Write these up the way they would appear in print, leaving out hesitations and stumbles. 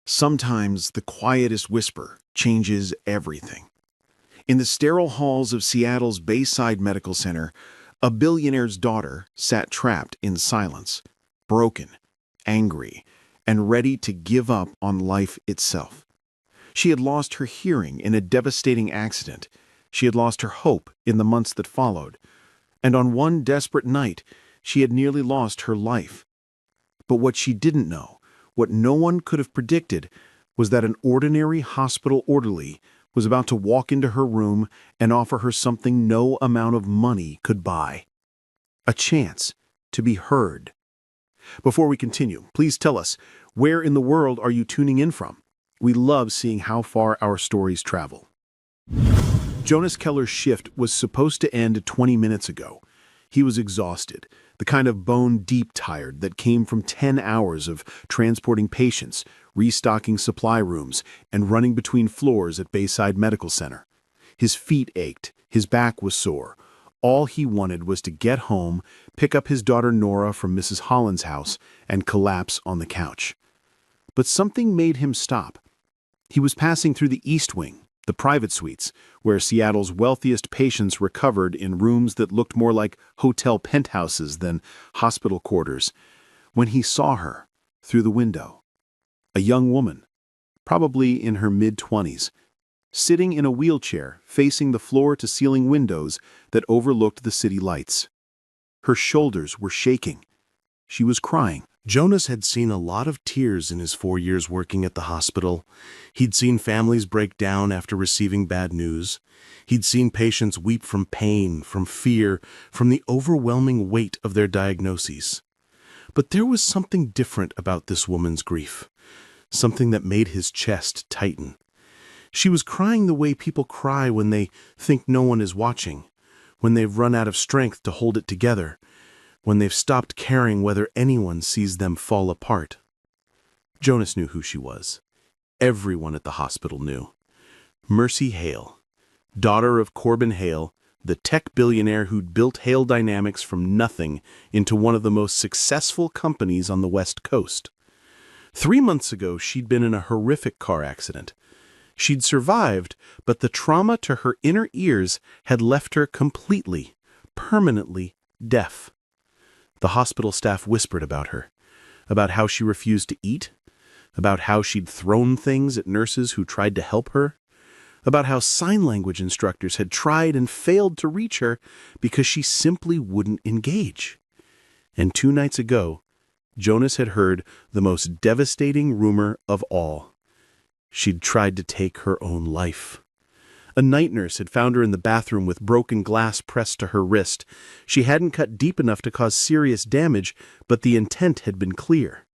Sometimes the quietest whisper changes everything. In the sterile halls of Seattle's Bayside Medical Center, a billionaire's daughter sat trapped in silence, broken, angry, and ready to give up on life itself. She had lost her hearing in a devastating accident. She had lost her hope in the months that followed. And on one desperate night, she had nearly lost her life. But what she didn't know, what no one could have predicted, was that an ordinary hospital orderly was about to walk into her room and offer her something no amount of money could buy. A chance to be heard. Before we continue, please tell us, where in the world are you tuning in from? We love seeing how far our stories travel. Jonas Keller's shift was supposed to end 20 minutes ago. He was exhausted, the kind of bone-deep tired that came from 10 hours of transporting patients, restocking supply rooms, and running between floors at Bayside Medical Center. His feet ached, his back was sore. All he wanted was to get home, pick up his daughter Nora from Mrs. Holland's house, and collapse on the couch. But something made him stop. He was passing through the East Wing, the private suites, where Seattle's wealthiest patients recovered in rooms that looked more like hotel penthouses than hospital quarters, when he saw her through the window. A young woman, probably in her mid-20s, sitting in a wheelchair facing the floor-to-ceiling windows that overlooked the city lights. Her shoulders were shaking. She was crying. Jonas had seen a lot of tears in his 4 years working at the hospital. He'd seen families break down after receiving bad news. He'd seen patients weep from pain, from fear, from the overwhelming weight of their diagnoses. But there was something different about this woman's grief, something that made his chest tighten. She was crying the way people cry when they think no one is watching, when they've run out of strength to hold it together, when they've stopped caring whether anyone sees them fall apart. Jonas knew who she was. Everyone at the hospital knew. Mercy Hale, daughter of Corbin Hale, the tech billionaire who'd built Hale Dynamics from nothing into one of the most successful companies on the West Coast. 3 months ago, she'd been in a horrific car accident. She'd survived, but the trauma to her inner ears had left her completely, permanently deaf. The hospital staff whispered about her, about how she refused to eat, about how she'd thrown things at nurses who tried to help her, about how sign language instructors had tried and failed to reach her because she simply wouldn't engage. And 2 nights ago, Jonas had heard the most devastating rumor of all. She'd tried to take her own life. A night nurse had found her in the bathroom with broken glass pressed to her wrist. She hadn't cut deep enough to cause serious damage, but the intent had been clear.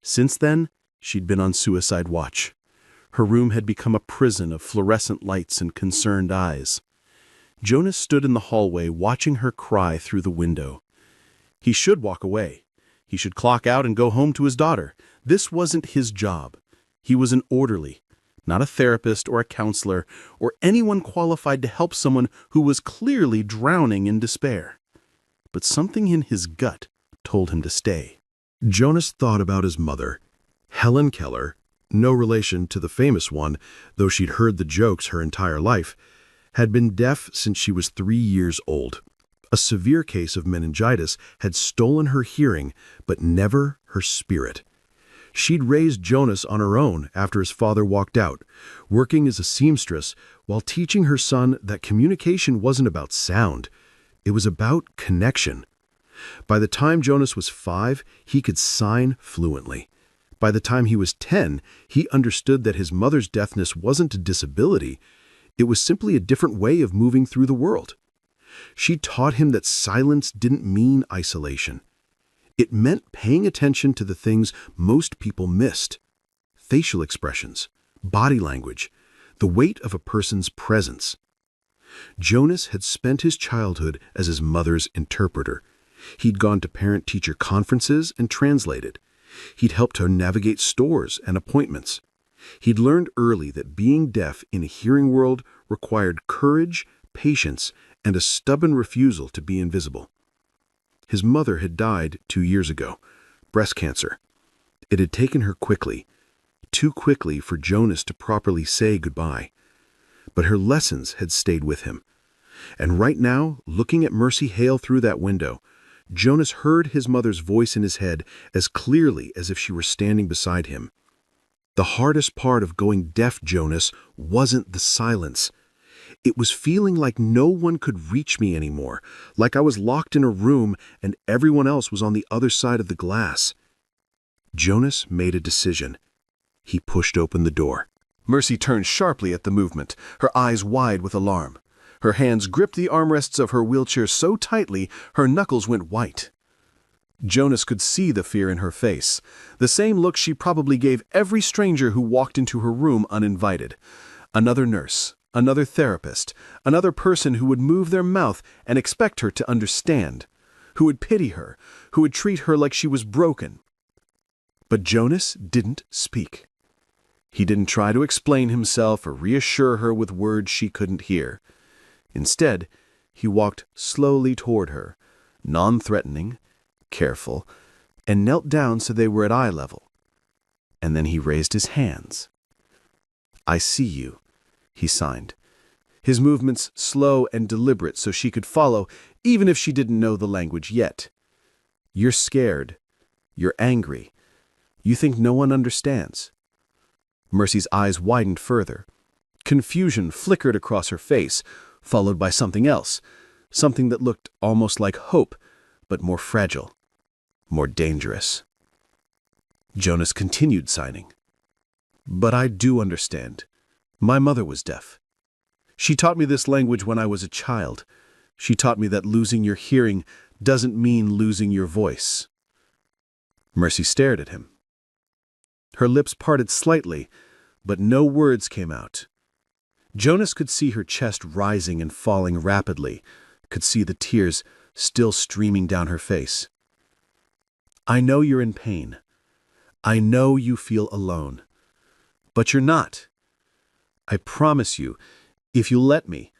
Since then, she'd been on suicide watch. Her room had become a prison of fluorescent lights and concerned eyes. Jonas stood in the hallway watching her cry through the window. He should walk away. He should clock out and go home to his daughter. This wasn't his job. He was an orderly, not a therapist or a counselor or anyone qualified to help someone who was clearly drowning in despair. But something in his gut told him to stay. Jonas thought about his mother, Helen Keller, no relation to the famous one, though she'd heard the jokes her entire life, had been deaf since she was 3 years old. A severe case of meningitis had stolen her hearing, but never her spirit. She'd raised Jonas on her own after his father walked out, working as a seamstress while teaching her son that communication wasn't about sound. It was about connection. By the time Jonas was 5, he could sign fluently. By the time he was 10, he understood that his mother's deafness wasn't a disability. It was simply a different way of moving through the world. She taught him that silence didn't mean isolation. It meant paying attention to the things most people missed. Facial expressions, body language, the weight of a person's presence. Jonas had spent his childhood as his mother's interpreter. He'd gone to parent-teacher conferences and translated. He'd helped her navigate stores and appointments. He'd learned early that being deaf in a hearing world required courage, patience, and a stubborn refusal to be invisible. His mother had died 2 years ago, breast cancer. It had taken her quickly. too quickly for Jonas to properly say goodbye. But her lessons had stayed with him. And right now, looking at Mercy Hale through that window, Jonas heard his mother's voice in his head as clearly as if she were standing beside him. The hardest part of going deaf, Jonas, wasn't the silence. It was feeling like no one could reach me anymore, like I was locked in a room and everyone else was on the other side of the glass. Jonas made a decision. He pushed open the door. Mercy turned sharply at the movement, her eyes wide with alarm. Her hands gripped the armrests of her wheelchair so tightly her knuckles went white. Jonas could see the fear in her face, the same look she probably gave every stranger who walked into her room uninvited. Another nurse, another therapist, another person who would move their mouth and expect her to understand, who would pity her, who would treat her like she was broken. But Jonas didn't speak. He didn't try to explain himself or reassure her with words she couldn't hear. Instead, he walked slowly toward her, non-threatening, careful, and knelt down so they were at eye level. And then he raised his hands. "I see you," he signed, his movements slow and deliberate so she could follow, even if she didn't know the language yet. "You're scared. You're angry. You think no one understands." Mercy's eyes widened further. Confusion flickered across her face, followed by something else, something that looked almost like hope, but more fragile, more dangerous. Jonas continued signing. "But I do understand. My mother was deaf. She taught me this language when I was a child. She taught me that losing your hearing doesn't mean losing your voice." Mercy stared at him. Her lips parted slightly, but no words came out. Jonas could see her chest rising and falling rapidly, could see the tears still streaming down her face. "I know you're in pain. I know you feel alone. But you're not. I promise you, if you let me,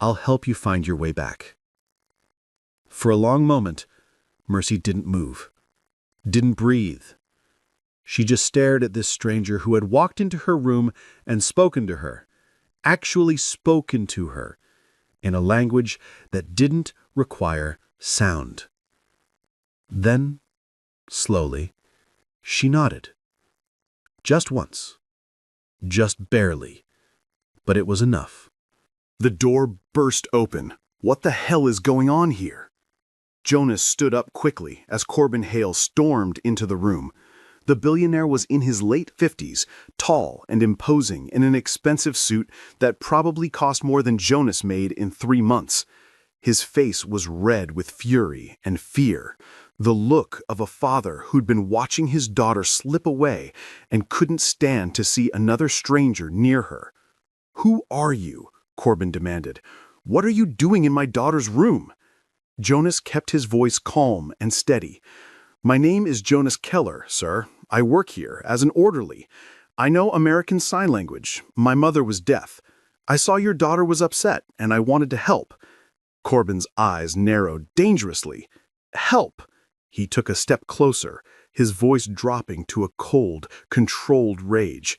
I'll help you find your way back." For a long moment, Mercy didn't move, didn't breathe. She just stared at this stranger who had walked into her room and spoken to her, actually spoken to her, in a language that didn't require sound. Then, slowly, she nodded. Just once. Just barely. But it was enough. The door burst open. What the hell is going on here? Jonas stood up quickly as Corbin Hale stormed into the room. The billionaire was in his late 50s, tall and imposing in an expensive suit that probably cost more than Jonas made in 3 months. His face was red with fury and fear, the look of a father who'd been watching his daughter slip away and couldn't stand to see another stranger near her. "Who are you?" Corbin demanded. "What are you doing in my daughter's room?" Jonas kept his voice calm and steady. "My name is Jonas Keller, sir. I work here as an orderly. I know American Sign Language. My mother was deaf. I saw your daughter was upset, and I wanted to help." Corbin's eyes narrowed dangerously. "Help!" He took a step closer, his voice dropping to a cold, controlled rage.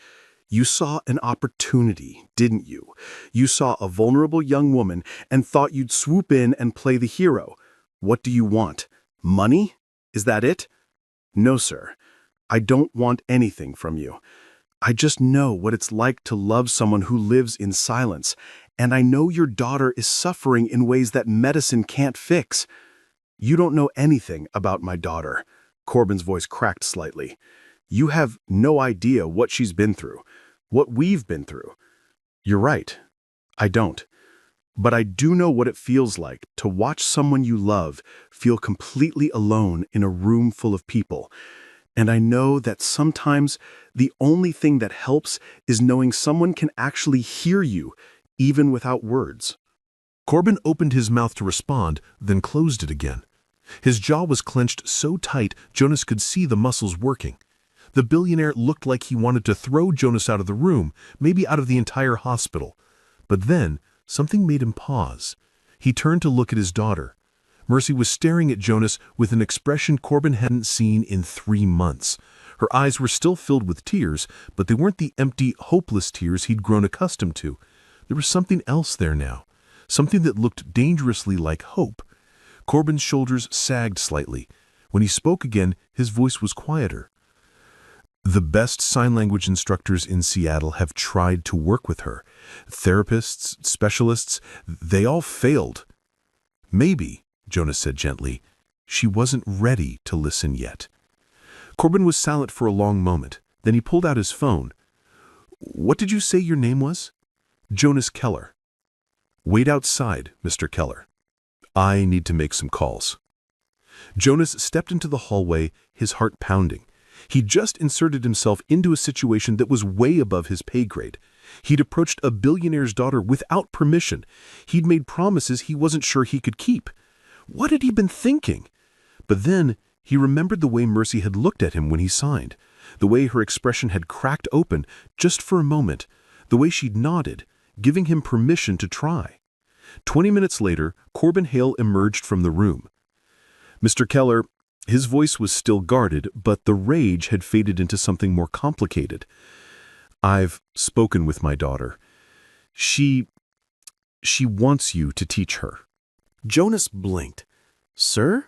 "You saw an opportunity, didn't you? You saw a vulnerable young woman and thought you'd swoop in and play the hero. What do you want? Money? Is that it?" "No, sir. I don't want anything from you. I just know what it's like to love someone who lives in silence, and I know your daughter is suffering in ways that medicine can't fix." "You don't know anything about my daughter." Corbin's voice cracked slightly. "You have no idea what she's been through, what we've been through." "You're right. I don't. But I do know what it feels like to watch someone you love feel completely alone in a room full of people. And I know that sometimes the only thing that helps is knowing someone can actually hear you, even without words." Corbin opened his mouth to respond, then closed it again. His jaw was clenched so tight Jonas could see the muscles working. The billionaire looked like he wanted to throw Jonas out of the room, maybe out of the entire hospital. But then, something made him pause. He turned to look at his daughter. Mercy was staring at Jonas with an expression Corbin hadn't seen in 3 months. Her eyes were still filled with tears, but they weren't the empty, hopeless tears he'd grown accustomed to. There was something else there now, something that looked dangerously like hope. Corbin's shoulders sagged slightly. When he spoke again, his voice was quieter. The best sign language instructors in Seattle have tried to work with her. Therapists, specialists, they all failed. Maybe, Jonas said gently, she wasn't ready to listen yet. Corbin was silent for a long moment. Then he pulled out his phone. What did you say your name was? Jonas Keller. Wait outside, Mr. Keller. I need to make some calls. Jonas stepped into the hallway, his heart pounding. He'd just inserted himself into a situation that was way above his pay grade. He'd approached a billionaire's daughter without permission. He'd made promises he wasn't sure he could keep. What had he been thinking? But then he remembered the way Mercy had looked at him when he signed, the way her expression had cracked open just for a moment, the way she'd nodded, giving him permission to try. 20 minutes later, Corbin Hale emerged from the room. Mr. Keller, his voice was still guarded, but the rage had faded into something more complicated. I've spoken with my daughter. She wants you to teach her. Jonas blinked. Sir?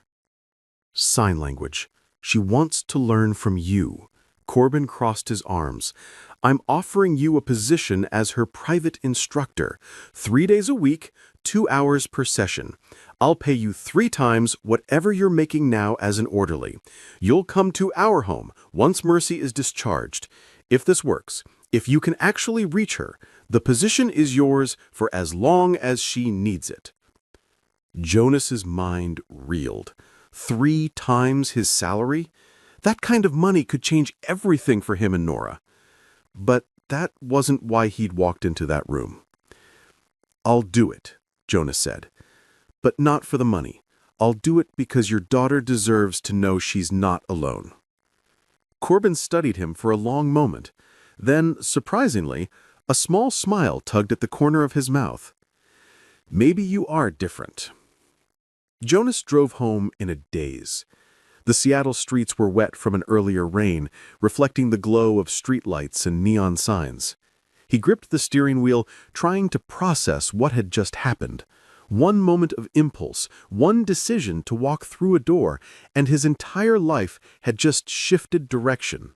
Sign language. She wants to learn from you. Corbin crossed his arms. I'm offering you a position as her private instructor. 3 days a week, 2 hours per session. I'll pay you 3 times whatever you're making now as an orderly. You'll come to our home once Mercy is discharged. If this works, if you can actually reach her, the position is yours for as long as she needs it. Jonas's mind reeled. 3 times his salary? That kind of money could change everything for him and Nora. But that wasn't why he'd walked into that room. I'll do it, Jonas said. But not for the money. I'll do it because your daughter deserves to know she's not alone. Corbin studied him for a long moment. Then, surprisingly, a small smile tugged at the corner of his mouth. Maybe you are different. Jonas drove home in a daze. The Seattle streets were wet from an earlier rain, reflecting the glow of streetlights and neon signs. He gripped the steering wheel, trying to process what had just happened. One moment of impulse, one decision to walk through a door, and his entire life had just shifted direction.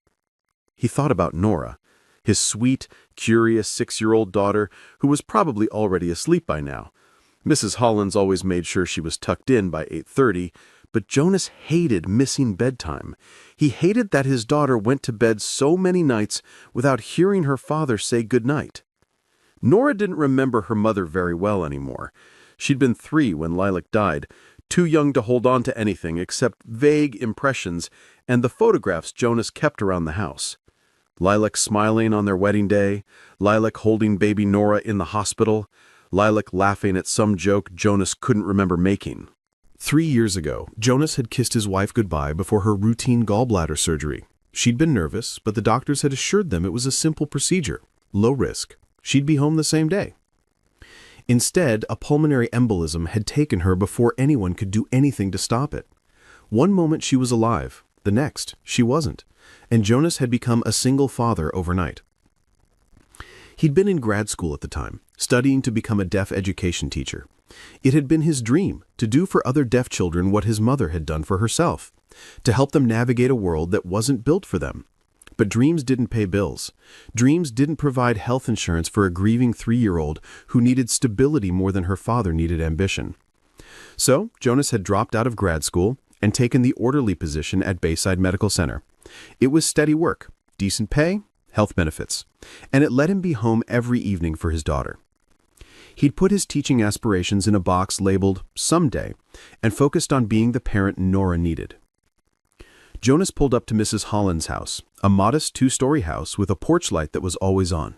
He thought about Nora, his sweet, curious 6-year-old daughter, who was probably already asleep by now. Mrs. Hollins always made sure she was tucked in by 8:30, but Jonas hated missing bedtime. He hated that his daughter went to bed so many nights without hearing her father say goodnight. Nora didn't remember her mother very well anymore. She'd been 3 when Lilac died, too young to hold on to anything except vague impressions and the photographs Jonas kept around the house. Lilac smiling on their wedding day, Lilac holding baby Nora in the hospital, Lilac laughing at some joke Jonas couldn't remember making. 3 years ago, Jonas had kissed his wife goodbye before her routine gallbladder surgery. She'd been nervous, but the doctors had assured them it was a simple procedure, low risk. She'd be home the same day. Instead, a pulmonary embolism had taken her before anyone could do anything to stop it. One moment she was alive, the next she wasn't, and Jonas had become a single father overnight. He'd been in grad school at the time, studying to become a deaf education teacher. It had been his dream to do for other deaf children what his mother had done for herself, to help them navigate a world that wasn't built for them. But dreams didn't pay bills. Dreams didn't provide health insurance for a grieving 3-year-old who needed stability more than her father needed ambition. So, Jonas had dropped out of grad school and taken the orderly position at Bayside Medical Center. It was steady work, decent pay, health benefits, and it let him be home every evening for his daughter. He'd put his teaching aspirations in a box labeled Someday and focused on being the parent Nora needed. Jonas pulled up to Mrs. Holland's house, a modest 2-story house with a porch light that was always on.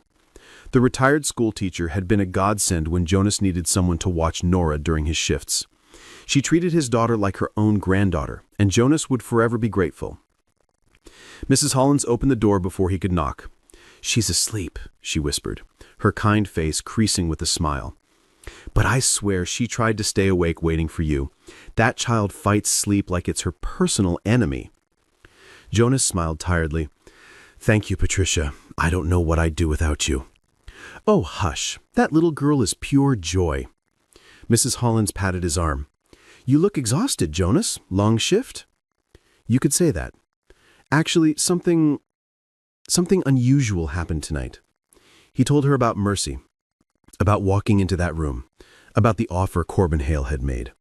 The retired school teacher had been a godsend when Jonas needed someone to watch Nora during his shifts. She treated his daughter like her own granddaughter, and Jonas would forever be grateful. Mrs. Hollins opened the door before he could knock. "She's asleep," she whispered, her kind face creasing with a smile. "But I swear she tried to stay awake waiting for you. That child fights sleep like it's her personal enemy." Jonas smiled tiredly. "Thank you, Patricia. I don't know what I'd do without you." "Oh, hush. That little girl is pure joy." Mrs. Hollins patted his arm. "You look exhausted, Jonas. Long shift?" "You could say that. Actually, something unusual happened tonight." He told her about Mercy, about walking into that room, about the offer Corbin Hale had made.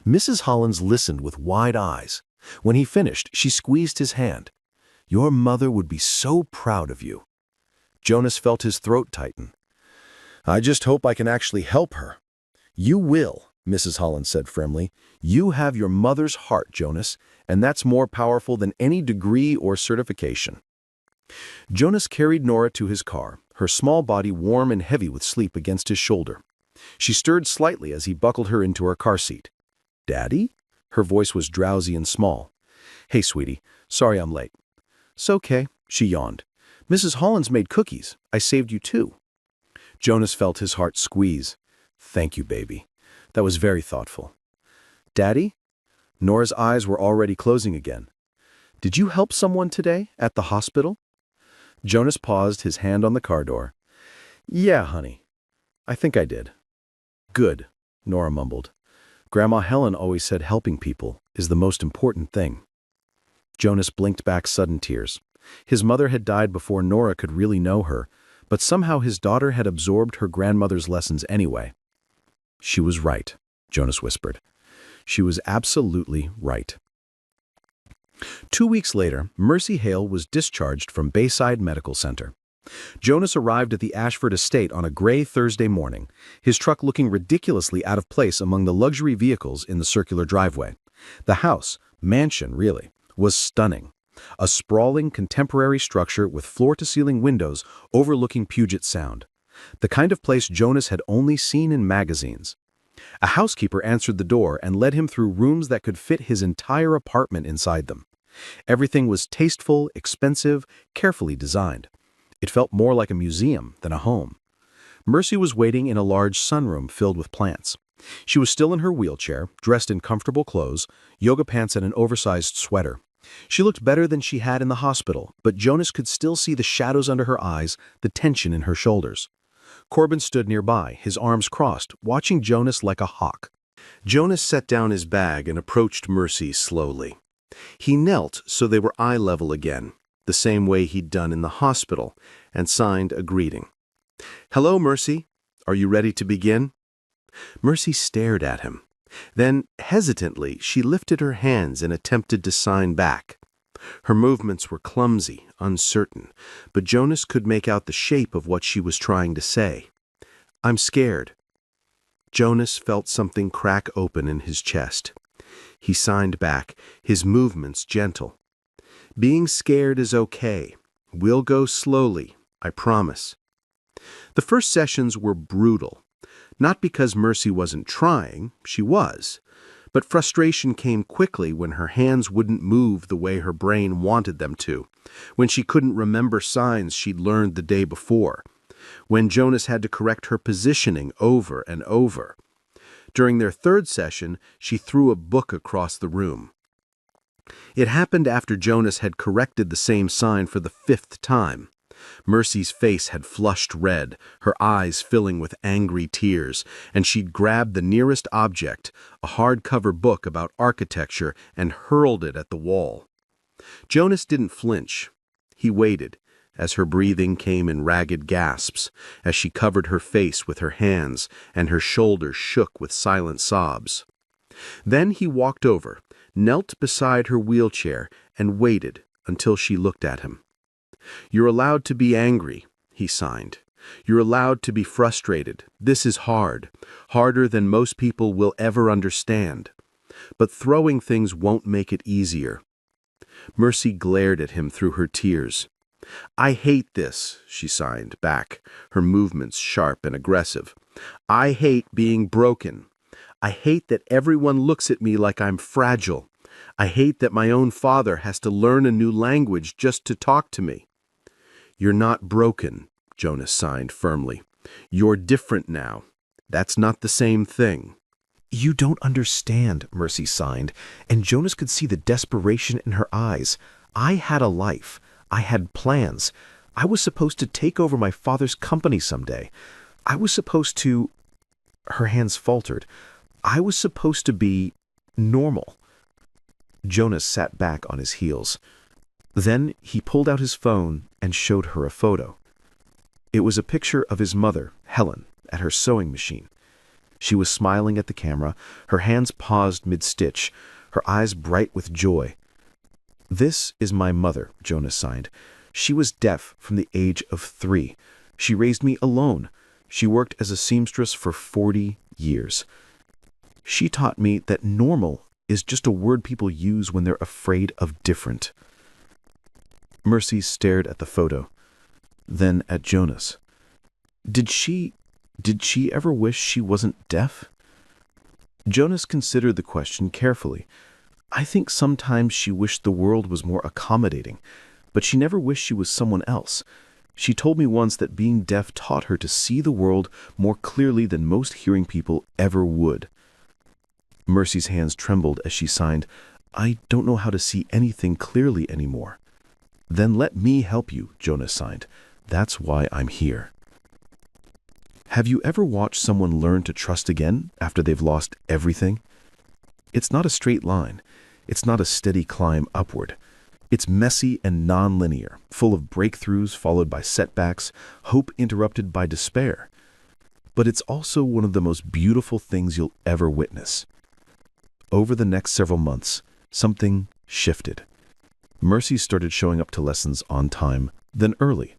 Mrs. Hollins listened with wide eyes. When he finished, she squeezed his hand. "Your mother would be so proud of you." Jonas felt his throat tighten. "I just hope I can actually help her." "You will," Mrs. Hollins said firmly. "You have your mother's heart, Jonas, and that's more powerful than any degree or certification." Jonas carried Nora to his car, her small body warm and heavy with sleep against his shoulder. She stirred slightly as he buckled her into her car seat. "Daddy?" Her voice was drowsy and small. "Hey, sweetie. Sorry I'm late." "It's okay," she yawned. "Mrs. Hollins made cookies. I saved you too." Jonas felt his heart squeeze. "Thank you, baby. That was very thoughtful." "Daddy?" Nora's eyes were already closing again. "Did you help someone today at the hospital?" Jonas paused, his hand on the car door. "Yeah, honey. I think I did." "Good," Nora mumbled. "Grandma Helen always said helping people is the most important thing." Jonas blinked back sudden tears. His mother had died before Nora could really know her, but somehow his daughter had absorbed her grandmother's lessons anyway. "She was right," Jonas whispered. "She was absolutely right." 2 weeks later, Mercy Hale was discharged from Bayside Medical Center. Jonas arrived at the Ashford estate on a gray Thursday morning, his truck looking ridiculously out of place among the luxury vehicles in the circular driveway. The house, mansion really, was stunning. A sprawling contemporary structure with floor-to-ceiling windows overlooking Puget Sound. The kind of place Jonas had only seen in magazines. A housekeeper answered the door and led him through rooms that could fit his entire apartment inside them. Everything was tasteful, expensive, carefully designed. It felt more like a museum than a home. Mercy was waiting in a large sunroom filled with plants. She was still in her wheelchair, dressed in comfortable clothes, yoga pants and an oversized sweater. She looked better than she had in the hospital, but Jonas could still see the shadows under her eyes, the tension in her shoulders. Corbin stood nearby, his arms crossed, watching Jonas like a hawk. Jonas set down his bag and approached Mercy slowly. He knelt so they were eye level again, the same way he'd done in the hospital, and signed a greeting. "Hello, Mercy. Are you ready to begin?" Mercy stared at him. Then, hesitantly, she lifted her hands and attempted to sign back. Her movements were clumsy, uncertain, but Jonas could make out the shape of what she was trying to say. "I'm scared." Jonas felt something crack open in his chest. He signed back, his movements gentle. "Being scared is okay. We'll go slowly, I promise." The first sessions were brutal. Not because Mercy wasn't trying, she was. But frustration came quickly when her hands wouldn't move the way her brain wanted them to, when she couldn't remember signs she'd learned the day before, when Jonas had to correct her positioning over and over. During their third session, she threw a book across the room. It happened after Jonas had corrected the same sign for the 5th time. Mercy's face had flushed red, her eyes filling with angry tears, and she'd grabbed the nearest object, a hardcover book about architecture, and hurled it at the wall. Jonas didn't flinch. He waited, as her breathing came in ragged gasps, as she covered her face with her hands and her shoulders shook with silent sobs. Then he walked over, knelt beside her wheelchair, and waited until she looked at him. "You're allowed to be angry," he signed. "You're allowed to be frustrated. This is hard, harder than most people will ever understand. But throwing things won't make it easier." Mercy glared at him through her tears. "I hate this," she signed back, her movements sharp and aggressive. "I hate being broken. I hate that everyone looks at me like I'm fragile. I hate that my own father has to learn a new language just to talk to me." "You're not broken," Jonas signed firmly. "You're different now. That's not the same thing." "You don't understand," Mercy signed, and Jonas could see the desperation in her eyes. I had a life. I had plans. I was supposed to take over my father's company someday. I was supposed to... Her hands faltered. I was supposed to be normal. Jonas sat back on his heels. Then he pulled out his phone and showed her a photo. It was a picture of his mother, Helen, at her sewing machine. She was smiling at the camera, her hands paused mid-stitch, her eyes bright with joy. "This is my mother," Jonas signed. "She was deaf from the age of 3. She raised me alone. She worked as a seamstress for 40 years. She taught me that normal is just a word people use when they're afraid of different." Mercy stared at the photo, then at Jonas. Did she ever wish she wasn't deaf? Jonas considered the question carefully. I think sometimes she wished the world was more accommodating, but she never wished she was someone else. She told me once that being deaf taught her to see the world more clearly than most hearing people ever would. Mercy's hands trembled as she signed, "I don't know how to see anything clearly anymore." "Then let me help you," Jonas signed. "That's why I'm here." Have you ever watched someone learn to trust again after they've lost everything? It's not a straight line. It's not a steady climb upward. It's messy and non-linear, full of breakthroughs followed by setbacks, hope interrupted by despair. But it's also one of the most beautiful things you'll ever witness. Over the next several months, something shifted. Mercy started showing up to lessons on time, then early.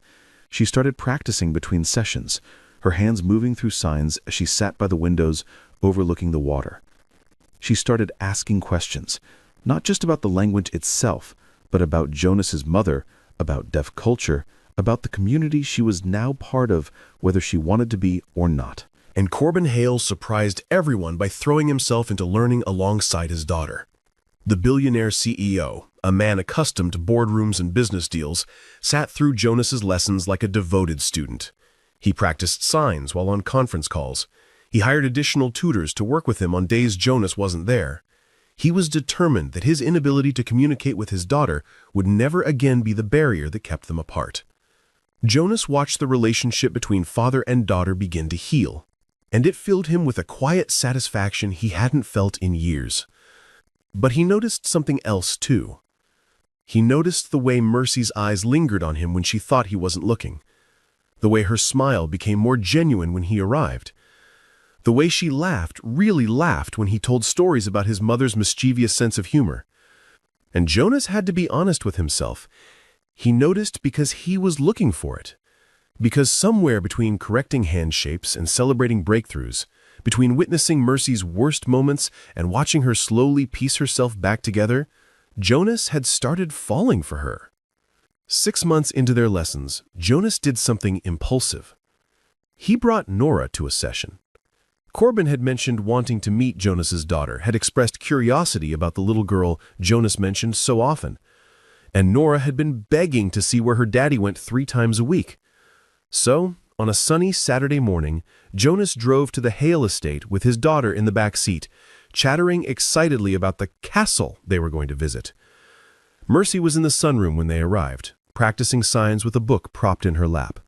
She started practicing between sessions, her hands moving through signs as she sat by the windows overlooking the water. She started asking questions, not just about the language itself, but about Jonas's mother, about deaf culture, about the community she was now part of, whether she wanted to be or not. And Corbin Hale surprised everyone by throwing himself into learning alongside his daughter. The billionaire CEO, a man accustomed to boardrooms and business deals, sat through Jonas's lessons like a devoted student. He practiced signs while on conference calls. He hired additional tutors to work with him on days Jonas wasn't there. He was determined that his inability to communicate with his daughter would never again be the barrier that kept them apart. Jonas watched the relationship between father and daughter begin to heal, and it filled him with a quiet satisfaction he hadn't felt in years. But he noticed something else too. He noticed the way Mercy's eyes lingered on him when she thought he wasn't looking. The way her smile became more genuine when he arrived. The way she laughed, really laughed, when he told stories about his mother's mischievous sense of humor. And Jonas had to be honest with himself. He noticed because he was looking for it. Because somewhere between correcting hand shapes and celebrating breakthroughs, between witnessing Mercy's worst moments and watching her slowly piece herself back together, Jonas had started falling for her. 6 months into their lessons, Jonas did something impulsive. He brought Nora to a session. Corbin had mentioned wanting to meet Jonas's daughter, had expressed curiosity about the little girl Jonas mentioned so often. And Nora had been begging to see where her daddy went 3 times a week. So, on a sunny Saturday morning, Jonas drove to the Hale estate with his daughter in the back seat, chattering excitedly about the castle they were going to visit. Mercy was in the sunroom when they arrived, practicing signs with a book propped in her lap.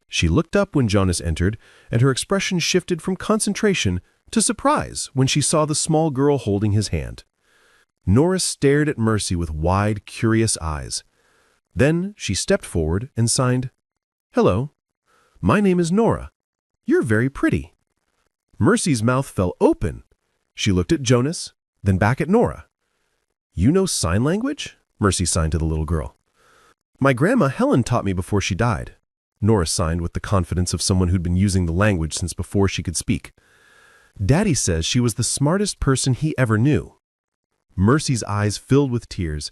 She looked up when Jonas entered, and her expression shifted from concentration to surprise when she saw the small girl holding his hand. Nora stared at Mercy with wide, curious eyes. Then she stepped forward and signed, "Hello. My name is Nora. You're very pretty." Mercy's mouth fell open. She looked at Jonas, then back at Nora. "You know sign language?" Mercy signed to the little girl. "My grandma Helen taught me before she died." Nora signed with the confidence of someone who'd been using the language since before she could speak. "Daddy says she was the smartest person he ever knew." Mercy's eyes filled with tears,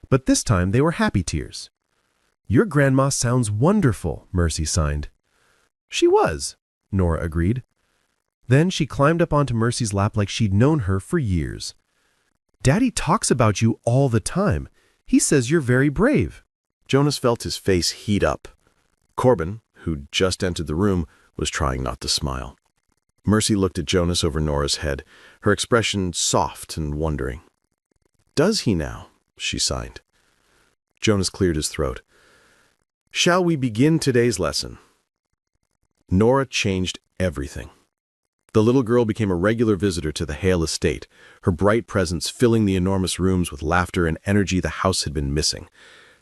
but this time they were happy tears. "Your grandma sounds wonderful," Mercy signed. "She was," Nora agreed. Then she climbed up onto Mercy's lap like she'd known her for years. "Daddy talks about you all the time. He says you're very brave." Jonas felt his face heat up. Corbin, who'd just entered the room, was trying not to smile. Mercy looked at Jonas over Nora's head, her expression soft and wondering. "Does he now?" she sighed. Jonas cleared his throat. Shall we begin today's lesson? Nora changed everything. The little girl became a regular visitor to the Hale estate, her bright presence filling the enormous rooms with laughter and energy the house had been missing.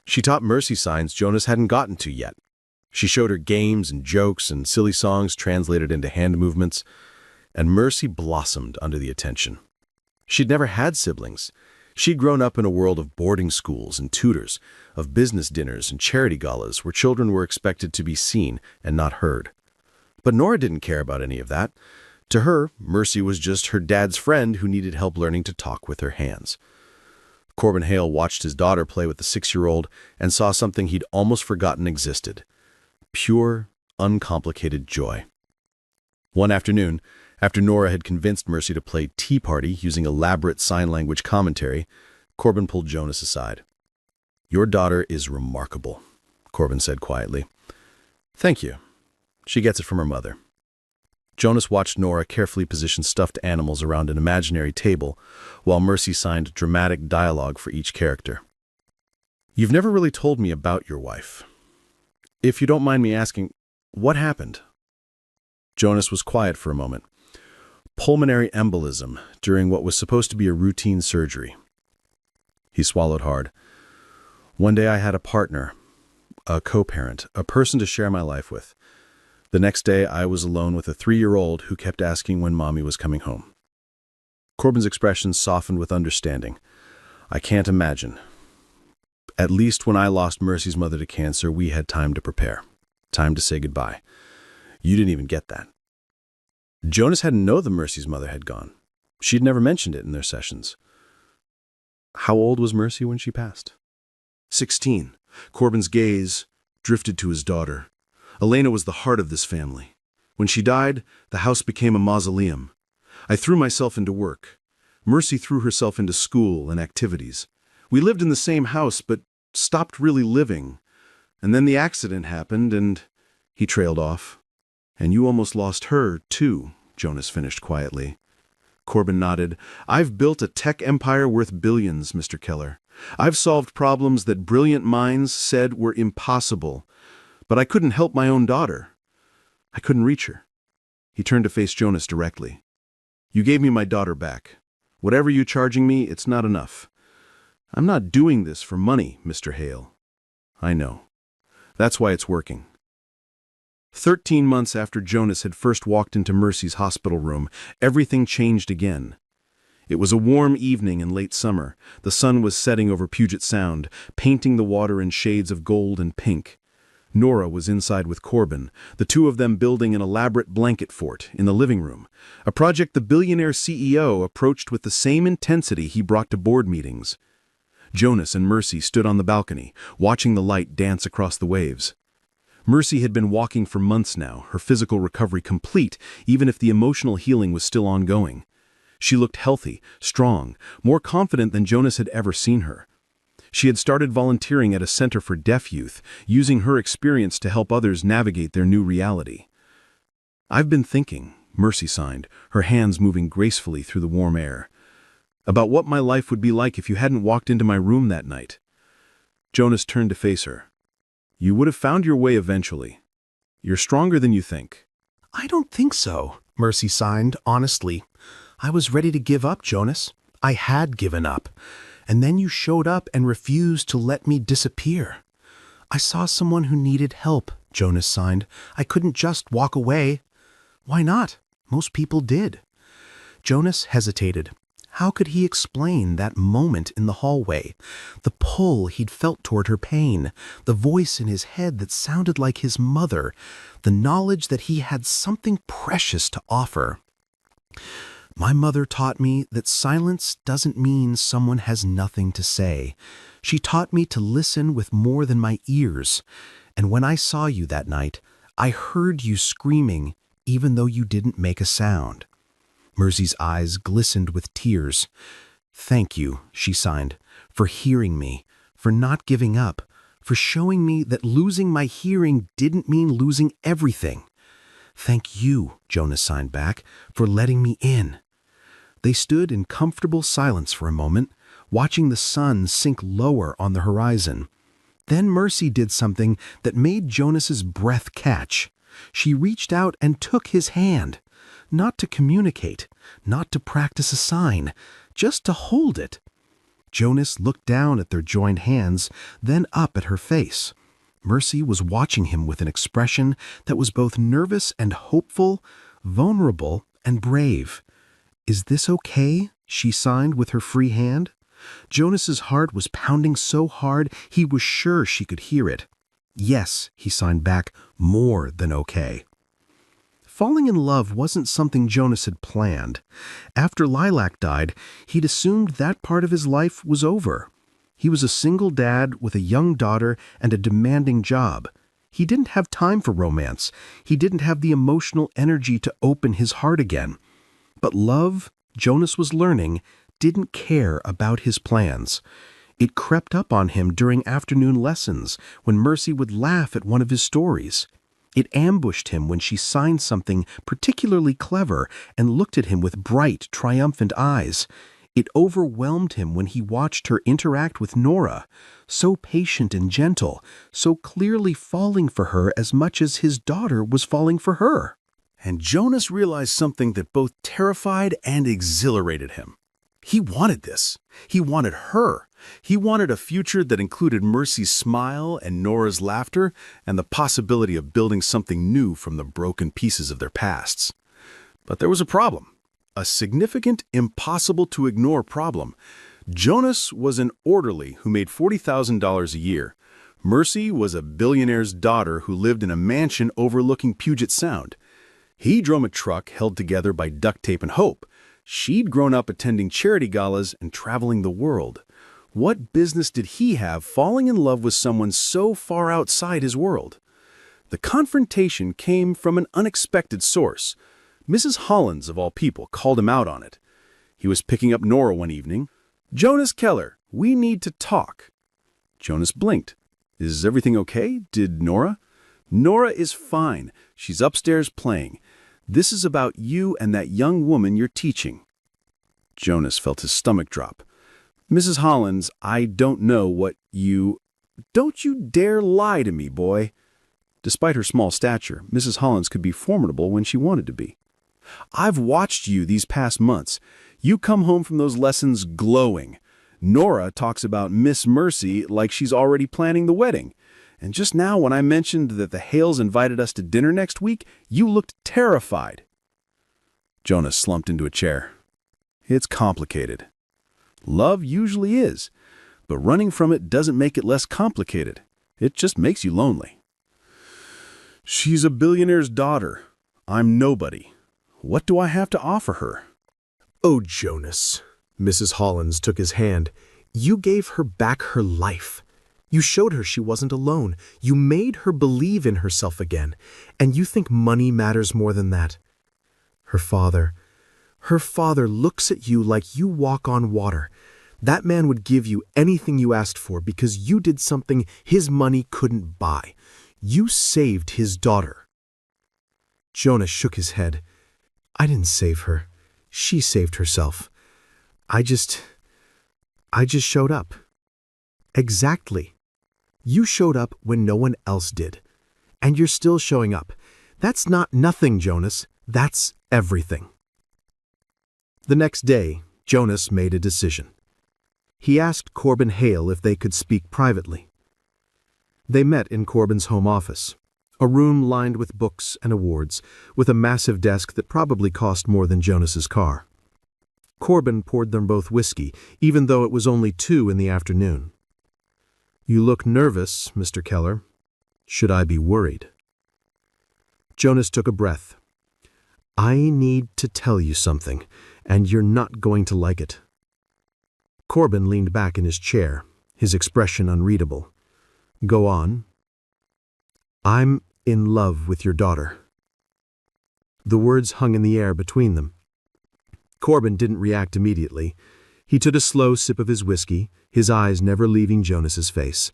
She taught Mercy signs Jonas hadn't gotten to yet. She showed her games and jokes and silly songs translated into hand movements, and Mercy blossomed under the attention. She'd never had siblings. She'd grown up in a world of boarding schools and tutors, of business dinners and charity galas where children were expected to be seen and not heard. But Nora didn't care about any of that. To her, Mercy was just her dad's friend who needed help learning to talk with her hands. Corbin Hale watched his daughter play with the 6-year-old and saw something he'd almost forgotten existed. Pure, uncomplicated joy. One afternoon, after Nora had convinced Mercy to play Tea Party using elaborate sign language commentary, Corbin pulled Jonas aside. "Your daughter is remarkable," Corbin said quietly. "Thank you. She gets it from her mother." Jonas watched Nora carefully position stuffed animals around an imaginary table, while Mercy signed dramatic dialogue for each character. "You've never really told me about your wife. If you don't mind me asking, what happened?" Jonas was quiet for a moment. "Pulmonary embolism during what was supposed to be a routine surgery." He swallowed hard. "One day I had a partner, a co-parent, a person to share my life with. The next day I was alone with a 3-year-old who kept asking when Mommy was coming home." Corbin's expression softened with understanding. "I can't imagine. At least when I lost Mercy's mother to cancer, we had time to prepare, time to say goodbye. You didn't even get that." Jonas hadn't known that Mercy's mother had gone. She'd never mentioned it in their sessions. "How old was Mercy when she passed?" 16. Corbin's gaze drifted to his daughter. Elena was the heart of this family. When she died, the house became a mausoleum. I threw myself into work. Mercy threw herself into school and activities. We lived in the same house, but stopped really living. And then the accident happened, and he trailed off. "And you almost lost her, too," Jonas finished quietly. Corbin nodded. "I've built a tech empire worth billions, Mr. Keller. I've solved problems that brilliant minds said were impossible. But I couldn't help my own daughter. I couldn't reach her." He turned to face Jonas directly. "You gave me my daughter back. Whatever you're charging me, it's not enough. I'm not doing this for money, Mr. Hale. I know. That's why it's working." 13 months after Jonas had first walked into Mercy's hospital room, everything changed again. It was a warm evening in late summer. The sun was setting over Puget Sound, painting the water in shades of gold and pink. Nora was inside with Corbin, the two of them building an elaborate blanket fort in the living room, a project the billionaire CEO approached with the same intensity he brought to board meetings. Jonas and Mercy stood on the balcony, watching the light dance across the waves. Mercy had been walking for months now, her physical recovery complete, even if the emotional healing was still ongoing. She looked healthy, strong, more confident than Jonas had ever seen her. She had started volunteering at a center for deaf youth, using her experience to help others navigate their new reality. "I've been thinking," Mercy signed, her hands moving gracefully through the warm air, "about what my life would be like if you hadn't walked into my room that night." Jonas turned to face her. "You would have found your way eventually. You're stronger than you think." "I don't think so," Mercy signed, honestly. "I was ready to give up, Jonas. I had given up. And then you showed up and refused to let me disappear. I saw someone who needed help," Jonas signed. "I couldn't just walk away." "Why not? Most people did." Jonas hesitated. How could he explain that moment in the hallway? The pull he'd felt toward her pain, the voice in his head that sounded like his mother, the knowledge that he had something precious to offer. "My mother taught me that silence doesn't mean someone has nothing to say. She taught me to listen with more than my ears. And when I saw you that night, I heard you screaming even though you didn't make a sound." Mercy's eyes glistened with tears. "Thank you," she signed, "for hearing me, for not giving up, for showing me that losing my hearing didn't mean losing everything." "Thank you," Jonas signed back, "for letting me in." They stood in comfortable silence for a moment, watching the sun sink lower on the horizon. Then Mercy did something that made Jonas's breath catch. She reached out and took his hand. Not to communicate, not to practice a sign, just to hold it. Jonas looked down at their joined hands, then up at her face. Mercy was watching him with an expression that was both nervous and hopeful, vulnerable and brave. "Is this okay?" she signed with her free hand. Jonas's heart was pounding so hard he was sure she could hear it. "Yes," he signed back, "more than okay." Falling in love wasn't something Jonas had planned. After Lilac died, he'd assumed that part of his life was over. He was a single dad with a young daughter and a demanding job. He didn't have time for romance. He didn't have the emotional energy to open his heart again. But love, Jonas was learning, didn't care about his plans. It crept up on him during afternoon lessons when Mercy would laugh at one of his stories. It ambushed him when she signed something particularly clever and looked at him with bright, triumphant eyes. It overwhelmed him when he watched her interact with Nora, so patient and gentle, so clearly falling for her as much as his daughter was falling for her. And Jonas realized something that both terrified and exhilarated him. He wanted this. He wanted her. He wanted a future that included Mercy's smile and Nora's laughter and the possibility of building something new from the broken pieces of their pasts. But there was a problem. A significant, impossible-to-ignore problem. Jonas was an orderly who made $40,000 a year. Mercy was a billionaire's daughter who lived in a mansion overlooking Puget Sound. He drove a truck held together by duct tape and hope. She'd grown up attending charity galas and traveling the world. What business did he have falling in love with someone so far outside his world? The confrontation came from an unexpected source. Mrs. Hollins, of all people, called him out on it. He was picking up Nora one evening. "Jonas Keller, we need to talk." Jonas blinked. "Is everything okay? Did Nora?" "Nora is fine. She's upstairs playing. This is about you and that young woman you're teaching." Jonas felt his stomach drop. "Mrs. Hollins, I don't know what you—" "Don't you dare lie to me, boy." Despite her small stature, Mrs. Hollins could be formidable when she wanted to be. "I've watched you these past months. You come home from those lessons glowing. Nora talks about Miss Mercy like she's already planning the wedding. And just now when I mentioned that the Hales invited us to dinner next week, you looked terrified." Jonas slumped into a chair. "It's complicated. Love usually is, but running from it doesn't make it less complicated. It just makes you lonely. She's a billionaire's daughter. I'm nobody. What do I have to offer her?" "Oh, Jonas," Mrs. Hollins took his hand, "you gave her back her life. You showed her she wasn't alone. You made her believe in herself again. And you think money matters more than that? Her father looks at you like you walk on water. That man would give you anything you asked for because you did something his money couldn't buy. You saved his daughter." Jonas shook his head. "I didn't save her. She saved herself. I just showed up." "Exactly. You showed up when no one else did. And you're still showing up. That's not nothing, Jonas. That's everything." The next day, Jonas made a decision. He asked Corbin Hale if they could speak privately. They met in Corbin's home office, a room lined with books and awards, with a massive desk that probably cost more than Jonas's car. Corbin poured them both whiskey, even though it was only 2 in the afternoon. "You look nervous, Mr. Keller. Should I be worried?" Jonas took a breath. "I need to tell you something, and you're not going to like it." Corbin leaned back in his chair, his expression unreadable. "Go on." "I'm in love with your daughter." The words hung in the air between them. Corbin didn't react immediately. He took a slow sip of his whiskey, his eyes never leaving Jonas's face.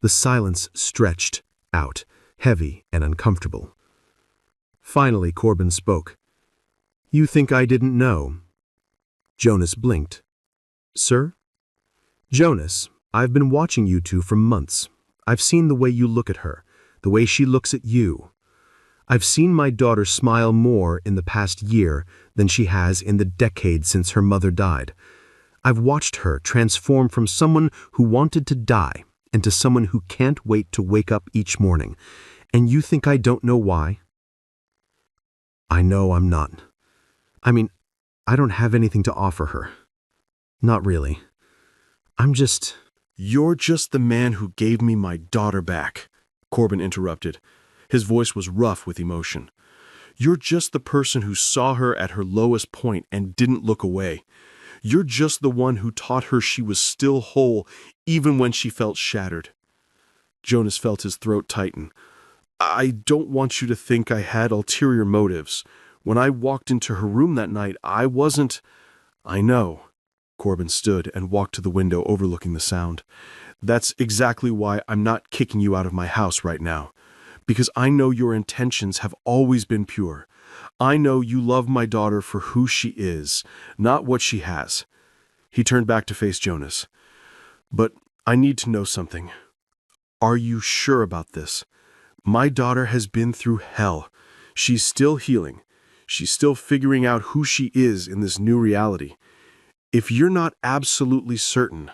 The silence stretched out, heavy and uncomfortable. Finally, Corbin spoke. "You think I didn't know?" Jonas blinked. "Sir?" "Jonas, I've been watching you two for months. I've seen the way you look at her, the way she looks at you. I've seen my daughter smile more in the past year than she has in the decade since her mother died. I've watched her transform from someone who wanted to die into someone who can't wait to wake up each morning. And you think I don't know why? I know I'm not. I mean, I don't have anything to offer her. Not really. You're just the man who gave me my daughter back, Corbin interrupted. His voice was rough with emotion. You're just the person who saw her at her lowest point and didn't look away. You're just the one who taught her she was still whole even when she felt shattered. Jonas felt his throat tighten. I don't want you to think I had ulterior motives. When I walked into her room that night, I wasn't... I know. Corbin stood and walked to the window overlooking the sound. That's exactly why I'm not kicking you out of my house right now. Because I know your intentions have always been pure. I know you love my daughter for who she is, not what she has. He turned back to face Jonas. But I need to know something. Are you sure about this? My daughter has been through hell. She's still healing. She's still figuring out who she is in this new reality. If you're not absolutely certain,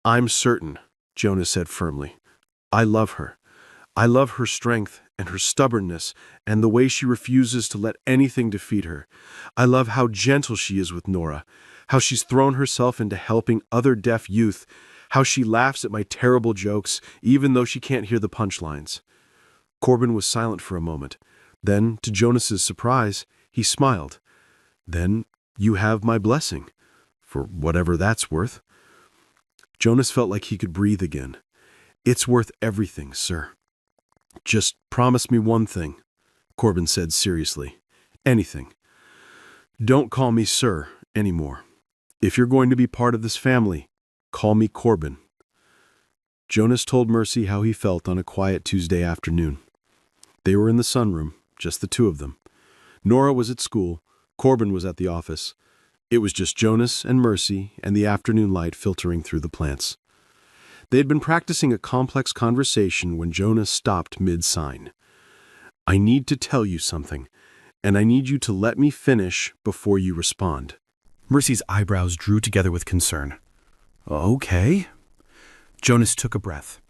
I'm certain, Jonas said firmly. I love her. I love her strength and her stubbornness and the way she refuses to let anything defeat her. I love how gentle she is with Nora, how she's thrown herself into helping other deaf youth, how she laughs at my terrible jokes even though she can't hear the punchlines. Corbin was silent for a moment. Then, to Jonas's surprise, he smiled. Then you have my blessing, for whatever that's worth. Jonas felt like he could breathe again. It's worth everything, sir. Just promise me one thing, Corbin said seriously. Anything. Don't call me sir anymore. If you're going to be part of this family, call me Corbin. Jonas told Mercy how he felt on a quiet Tuesday afternoon. They were in the sunroom, just the two of them. Nora was at school, Corbin was at the office. It was just Jonas and Mercy and the afternoon light filtering through the plants. They had been practicing a complex conversation when Jonas stopped mid-sign. I need to tell you something, and I need you to let me finish before you respond. Mercy's eyebrows drew together with concern. Okay. Jonas took a breath.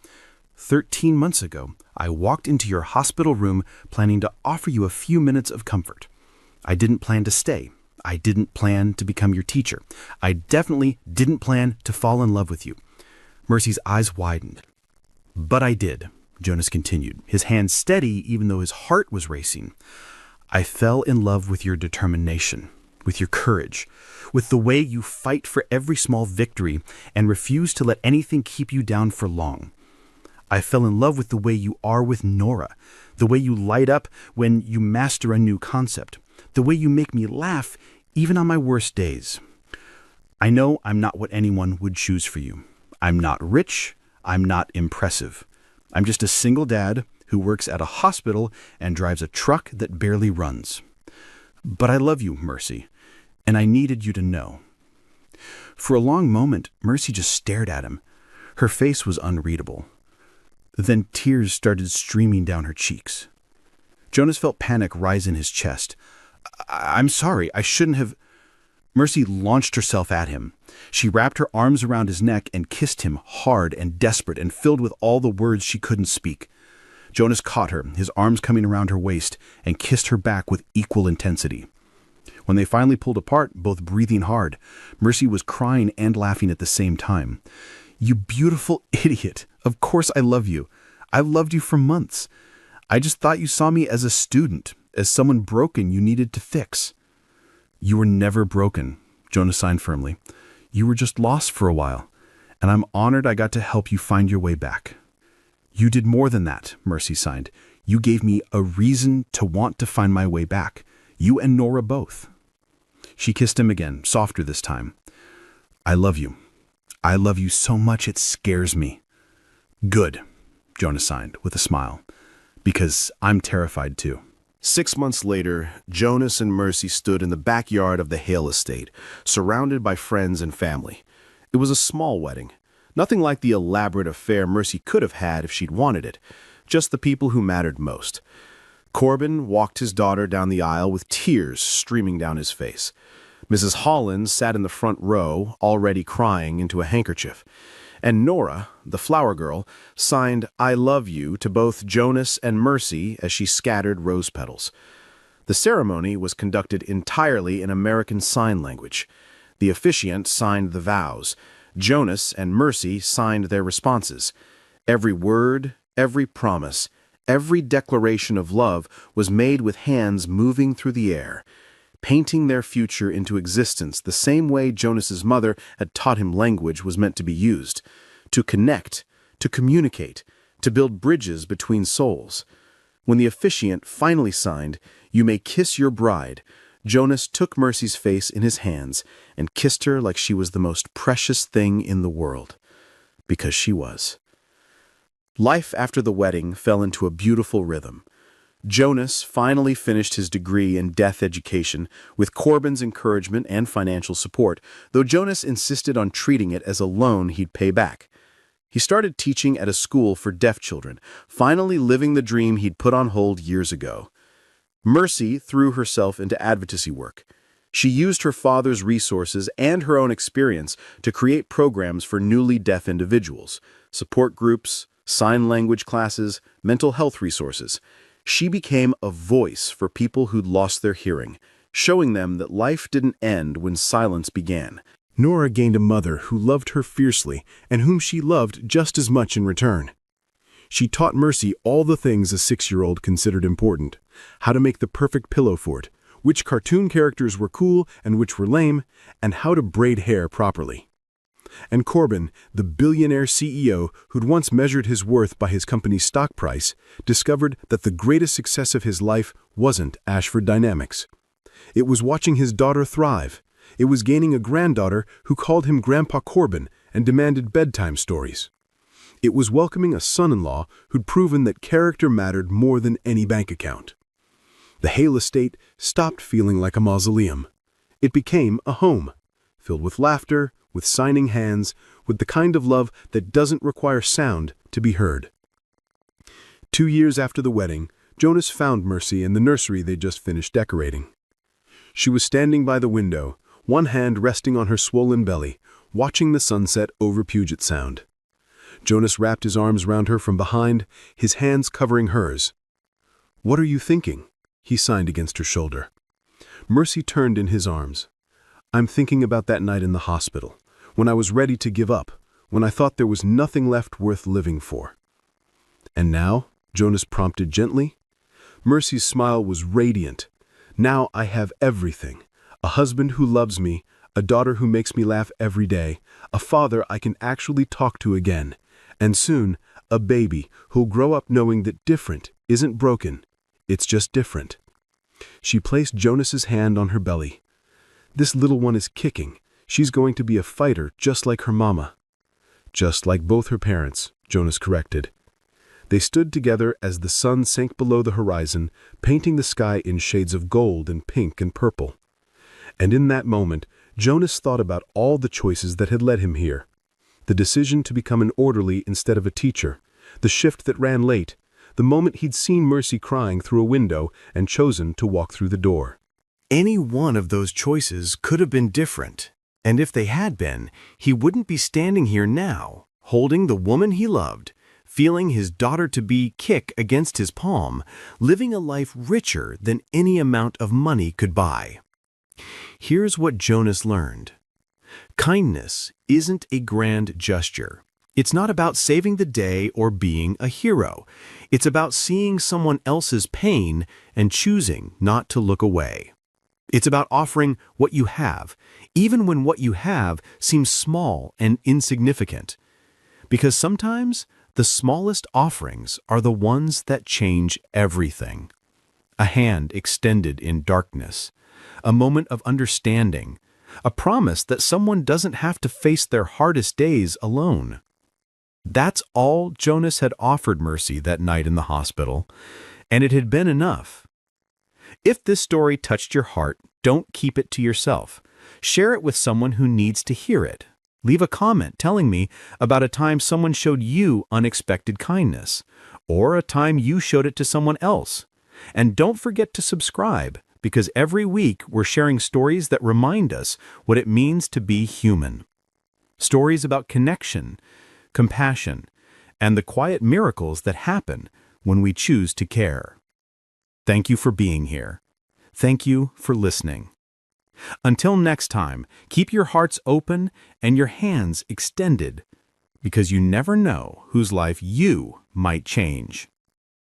13 months ago, I walked into your hospital room planning to offer you a few minutes of comfort. I didn't plan to stay. I didn't plan to become your teacher. I definitely didn't plan to fall in love with you. Mercy's eyes widened. But I did, Jonas continued, his hand steady even though his heart was racing. I fell in love with your determination, with your courage, with the way you fight for every small victory and refuse to let anything keep you down for long. I fell in love with the way you are with Nora, the way you light up when you master a new concept, the way you make me laugh even on my worst days. I know I'm not what anyone would choose for you. I'm not rich. I'm not impressive. I'm just a single dad who works at a hospital and drives a truck that barely runs. But I love you, Mercy, and I needed you to know. For a long moment, Mercy just stared at him. Her face was unreadable. Then tears started streaming down her cheeks. Jonas felt panic rise in his chest. I'm sorry, I shouldn't have... Mercy launched herself at him. She wrapped her arms around his neck and kissed him, hard and desperate and filled with all the words she couldn't speak. Jonas caught her, his arms coming around her waist, and kissed her back with equal intensity. When they finally pulled apart, both breathing hard, Mercy was crying and laughing at the same time. You beautiful idiot. Of course I love you. I've loved you for months. I just thought you saw me as a student, as someone broken you needed to fix. You were never broken, Jonas signed firmly. You were just lost for a while, and I'm honored I got to help you find your way back. You did more than that, Mercy signed. You gave me a reason to want to find my way back. You and Nora both. She kissed him again, softer this time. I love you. I love you so much it scares me. Good, Jonas signed with a smile, because I'm terrified too. 6 months later, Jonas and Mercy stood in the backyard of the Hale estate, surrounded by friends and family. It was a small wedding. Nothing like the elaborate affair Mercy could have had if she'd wanted it. Just the people who mattered most. Corbin walked his daughter down the aisle with tears streaming down his face. Mrs. Hollins sat in the front row, already crying into a handkerchief. And Nora, the flower girl, signed "I love you" to both Jonas and Mercy as she scattered rose petals. The ceremony was conducted entirely in American Sign Language. The officiant signed the vows. Jonas and Mercy signed their responses. Every word, every promise, every declaration of love was made with hands moving through the air, painting their future into existence the same way Jonas's mother had taught him language was meant to be used, to connect, to communicate, to build bridges between souls. When the officiant finally signed, "You may kiss your bride," Jonas took Mercy's face in his hands and kissed her like she was the most precious thing in the world. Because she was. Life after the wedding fell into a beautiful rhythm. Jonas finally finished his degree in deaf education with Corbin's encouragement and financial support, though Jonas insisted on treating it as a loan he'd pay back. He started teaching at a school for deaf children, finally living the dream he'd put on hold years ago. Mercy threw herself into advocacy work. She used her father's resources and her own experience to create programs for newly deaf individuals, support groups, sign language classes, mental health resources. She became a voice for people who'd lost their hearing, showing them that life didn't end when silence began. Nora gained a mother who loved her fiercely and whom she loved just as much in return. She taught Mercy all the things a 6-year-old considered important: how to make the perfect pillow fort, which cartoon characters were cool and which were lame, and how to braid hair properly. And Corbin, the billionaire CEO who'd once measured his worth by his company's stock price, discovered that the greatest success of his life wasn't Ashford Dynamics. It was watching his daughter thrive. It was gaining a granddaughter who called him Grandpa Corbin and demanded bedtime stories. It was welcoming a son-in-law who'd proven that character mattered more than any bank account. The Hale estate stopped feeling like a mausoleum. It became a home, filled with laughter, with signing hands, with the kind of love that doesn't require sound to be heard. 2 years after the wedding, Jonas found Mercy in the nursery they'd just finished decorating. She was standing by the window, one hand resting on her swollen belly, watching the sunset over Puget Sound. Jonas wrapped his arms round her from behind, his hands covering hers. "What are you thinking?" he signed against her shoulder. Mercy turned in his arms. "I'm thinking about that night in the hospital, when I was ready to give up, when I thought there was nothing left worth living for." "And now?" Jonas prompted gently. Mercy's smile was radiant. "Now I have everything. A husband who loves me, a daughter who makes me laugh every day, a father I can actually talk to again, and soon a baby who'll grow up knowing that different isn't broken, it's just different." She placed Jonas's hand on her belly. "This little one is kicking. She's going to be a fighter just like her mama." "Just like both her parents," Jonas corrected. They stood together as the sun sank below the horizon, painting the sky in shades of gold and pink and purple. And in that moment, Jonas thought about all the choices that had led him here. The decision to become an orderly instead of a teacher, the shift that ran late, the moment he'd seen Mercy crying through a window and chosen to walk through the door. Any one of those choices could have been different, and if they had been, he wouldn't be standing here now, holding the woman he loved, feeling his daughter-to-be kick against his palm, living a life richer than any amount of money could buy. Here's what Jonas learned. Kindness isn't a grand gesture. It's not about saving the day or being a hero. It's about seeing someone else's pain and choosing not to look away. It's about offering what you have, even when what you have seems small and insignificant. Because sometimes the smallest offerings are the ones that change everything. A hand extended in darkness, a moment of understanding, a promise that someone doesn't have to face their hardest days alone. That's all Jonas had offered Mercy that night in the hospital, and it had been enough. If this story touched your heart, don't keep it to yourself. Share it with someone who needs to hear it. Leave a comment telling me about a time someone showed you unexpected kindness, or a time you showed it to someone else. And don't forget to subscribe, because every week we're sharing stories that remind us what it means to be human. Stories about connection, compassion, and the quiet miracles that happen when we choose to care. Thank you for being here. Thank you for listening. Until next time, keep your hearts open and your hands extended, because you never know whose life you might change.